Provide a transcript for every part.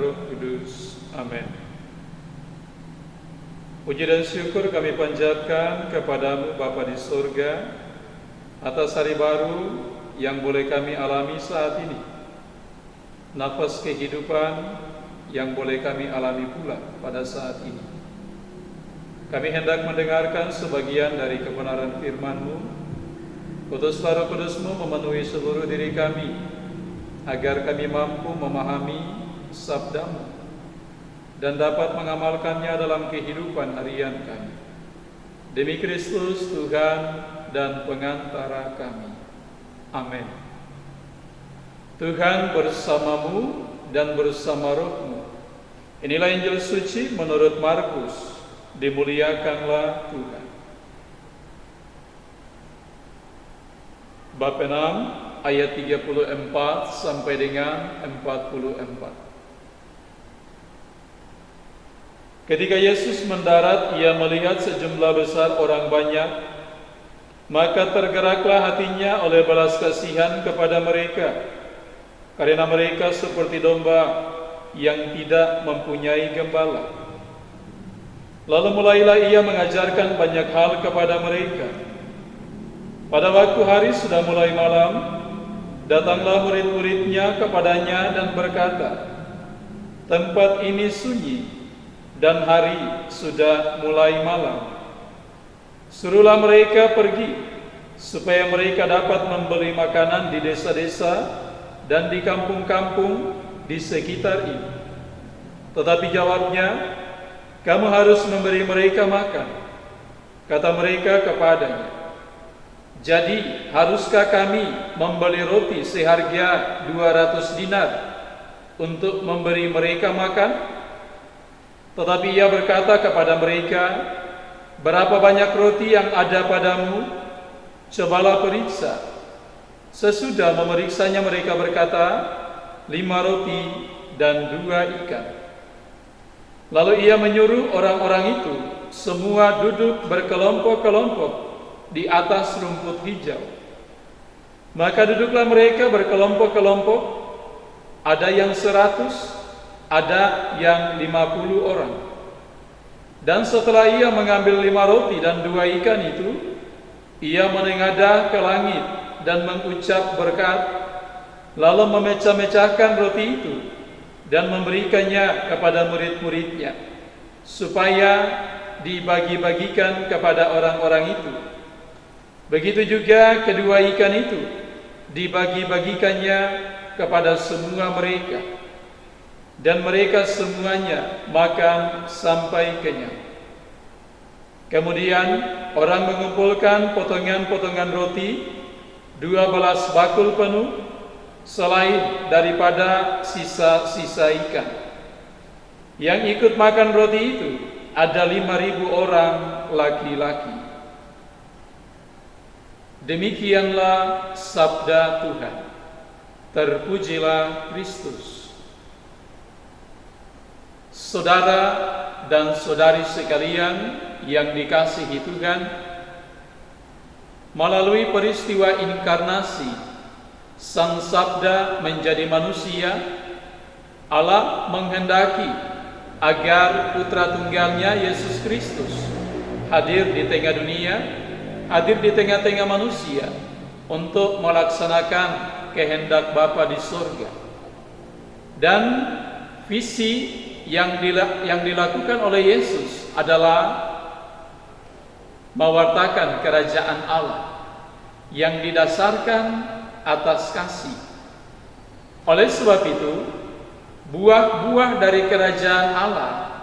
Roh Kudus. Amin. Puji dan syukur kami panjatkan kepadamu Bapa di surga atas hari baru yang boleh kami alami saat ini. Nafas kehidupan yang boleh kami alami pula pada saat ini. Kami hendak mendengarkan sebagian dari kebenaran firman-Mu. Utuslah Roh Kudus-Mu memenuhi seluruh diri kami, agar kami mampu memahami sabda-Mu dan dapat mengamalkannya dalam kehidupan harian kami. Demi Kristus Tuhan dan pengantara kami. Amin. Tuhan bersamamu dan bersama rohmu. Inilah Injil suci menurut Markus. Dimuliakanlah Tuhan. Bab 6 ayat 34 sampai dengan 44. Ketika Yesus mendarat, ia melihat sejumlah besar orang banyak, maka tergeraklah hatinya oleh belas kasihan kepada mereka, karena mereka seperti domba yang tidak mempunyai gembala. Lalu mulailah ia mengajarkan banyak hal kepada mereka. Pada waktu hari sudah mulai malam, datanglah murid-muridnya kepadanya dan berkata, "Tempat ini sunyi, dan hari sudah mulai malam. Suruhlah mereka pergi, supaya mereka dapat membeli makanan di desa-desa dan di kampung-kampung di sekitar ini." Tetapi jawabnya, "Kamu harus memberi mereka makan." Kata mereka kepadanya, "Jadi haruskah kami membeli roti seharga 200 dinar untuk memberi mereka makan?" Tetapi ia berkata kepada mereka, "Berapa banyak roti yang ada padamu? Cobalah periksa." Sesudah memeriksanya mereka berkata, 5 roti dan 2 ikan. Lalu ia menyuruh orang-orang itu semua duduk berkelompok-kelompok di atas rumput hijau. Maka duduklah mereka berkelompok-kelompok, ada yang 100, ada yang 50 orang. Dan setelah ia mengambil 5 roti dan 2 ikan itu, ia menengadah ke langit dan mengucap berkat, lalu memecah-mecahkan roti itu dan memberikannya kepada murid-muridnya, supaya dibagi-bagikan kepada orang-orang itu. Begitu juga kedua ikan itu dibagi-bagikannya kepada semua mereka. Dan mereka semuanya makan sampai kenyang. Kemudian orang mengumpulkan potongan-potongan roti 12 bakul penuh, selain daripada sisa-sisa ikan. Yang ikut makan roti itu ada 5.000 orang laki-laki. Demikianlah sabda Tuhan. Terpujilah Kristus. Saudara dan saudari sekalian yang dikasihi Tuhan, melalui peristiwa inkarnasi, Sang Sabda menjadi manusia, Allah menghendaki agar Putra Tunggalnya Yesus Kristus hadir di tengah dunia, hadir di tengah-tengah manusia untuk melaksanakan kehendak Bapa di surga. Dan visi yang dilakukan oleh Yesus adalah mewartakan kerajaan Allah yang didasarkan atas kasih. Oleh sebab itu, buah-buah dari kerajaan Allah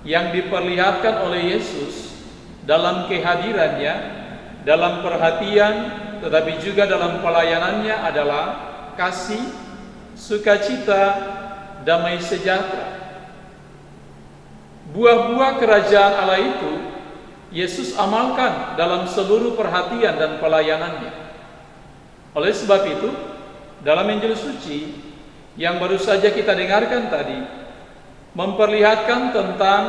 yang diperlihatkan oleh Yesus dalam kehadirannya, dalam perhatian, tetapi juga dalam pelayanannya adalah kasih, sukacita, damai sejahtera. Buah-buah kerajaan Allah itu Yesus amalkan dalam seluruh perhatian dan pelayanannya. Oleh sebab itu, dalam Injil suci yang baru saja kita dengarkan tadi, memperlihatkan tentang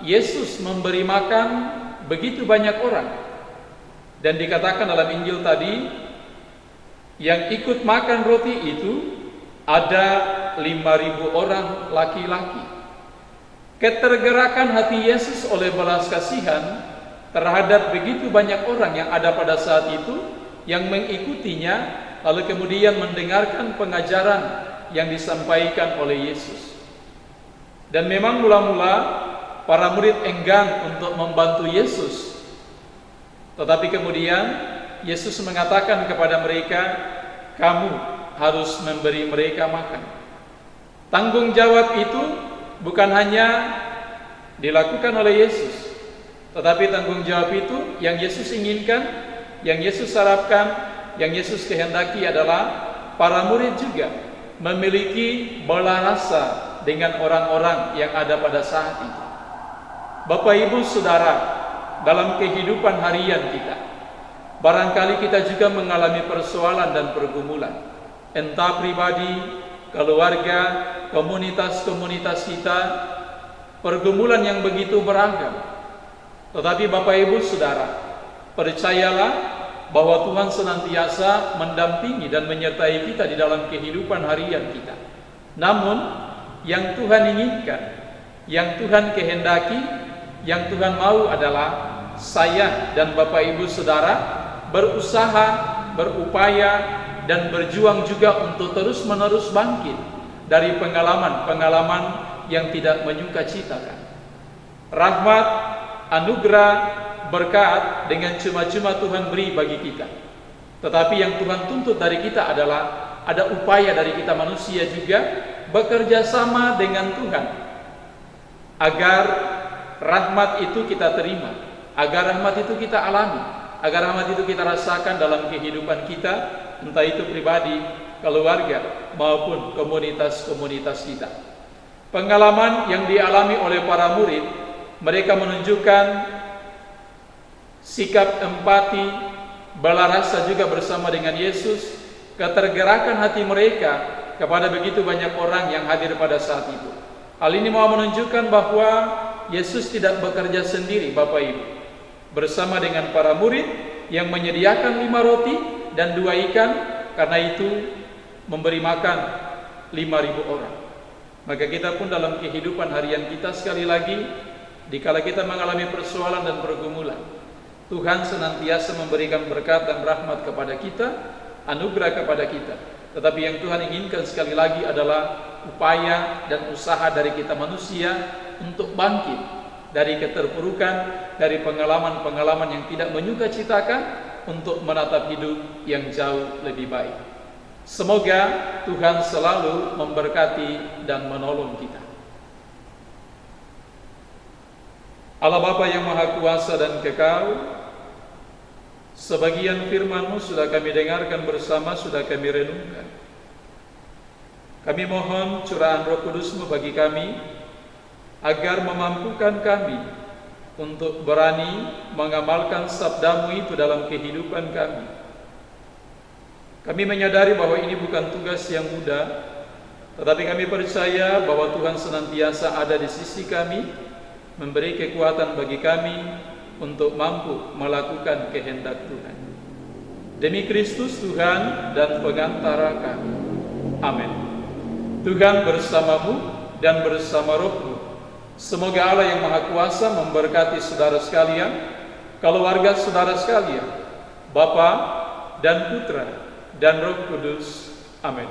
Yesus memberi makan begitu banyak orang. Dan dikatakan dalam Injil tadi, yang ikut makan roti itu ada 5.000 orang laki-laki. Ketergerakan hati Yesus oleh belas kasihan terhadap begitu banyak orang yang ada pada saat itu, yang mengikutinya, lalu kemudian mendengarkan pengajaran yang disampaikan oleh Yesus. Dan memang mula-mula para murid enggan untuk membantu Yesus. Tetapi kemudian Yesus mengatakan kepada mereka, kamu harus memberi mereka makan. Tanggung jawab itu bukan hanya dilakukan oleh Yesus, tetapi tanggung jawab itu yang Yesus inginkan, yang Yesus harapkan, yang Yesus kehendaki adalah para murid juga memiliki belas rasa dengan orang-orang yang ada pada saat itu. Bapak Ibu Saudara, dalam kehidupan harian kita, barangkali kita juga mengalami persoalan dan pergumulan, entah pribadi, keluarga, komunitas-komunitas kita, pergumulan yang begitu beragam. Tetapi Bapak Ibu Saudara, percayalah bahwa Tuhan senantiasa mendampingi dan menyertai kita di dalam kehidupan harian kita. Namun, yang Tuhan inginkan, yang Tuhan kehendaki, yang Tuhan mau adalah saya dan Bapak Ibu Saudara berusaha, berupaya, dan berjuang juga untuk terus-menerus bangkit dari pengalaman-pengalaman yang tidak menyukacitakan. Rahmat, anugerah, berkat dengan cuma-cuma Tuhan beri bagi kita. Tetapi yang Tuhan tuntut dari kita adalah ada upaya dari kita manusia juga bekerja sama dengan Tuhan agar rahmat itu kita terima, agar rahmat itu kita alami, agar rahmat itu kita rasakan dalam kehidupan kita, entah itu pribadi, keluarga, maupun komunitas-komunitas kita. Pengalaman yang dialami oleh para murid, mereka menunjukkan sikap empati, belas rasa juga bersama dengan Yesus, ketergerakan hati mereka kepada begitu banyak orang yang hadir pada saat itu. Hal ini mau menunjukkan bahwa Yesus tidak bekerja sendiri, Bapak Ibu, bersama dengan para murid yang menyediakan 5 roti dan 2 ikan, karena itu memberi makan 5.000 orang. Maka kita pun dalam kehidupan harian kita, sekali lagi, dikala kita mengalami persoalan dan pergumulan, Tuhan senantiasa memberikan berkat dan rahmat kepada kita, anugerah kepada kita. Tetapi yang Tuhan inginkan sekali lagi adalah upaya dan usaha dari kita manusia untuk bangkit dari keterpurukan, dari pengalaman-pengalaman yang tidak menyukacitakan, untuk menatap hidup yang jauh lebih baik. Semoga Tuhan selalu memberkati dan menolong kita. Allah Bapa yang Maha Kuasa dan Kekal, sebagian firman-Mu sudah kami dengarkan bersama, sudah kami renungkan. Kami mohon curahan Roh Kudus-Mu bagi kami, agar memampukan kami untuk berani mengamalkan sabda-Mu itu dalam kehidupan kami. Kami menyadari bahwa ini bukan tugas yang mudah, tetapi kami percaya bahwa Tuhan senantiasa ada di sisi kami, memberi kekuatan bagi kami untuk mampu melakukan kehendak Tuhan. Demi Kristus Tuhan dan pengantara kami. Amin. Tuhan bersamamu dan bersama rohmu. Semoga Allah yang Maha Kuasa memberkati saudara sekalian, keluarga saudara sekalian, Bapa dan Putra dan Roh Kudus. Amin.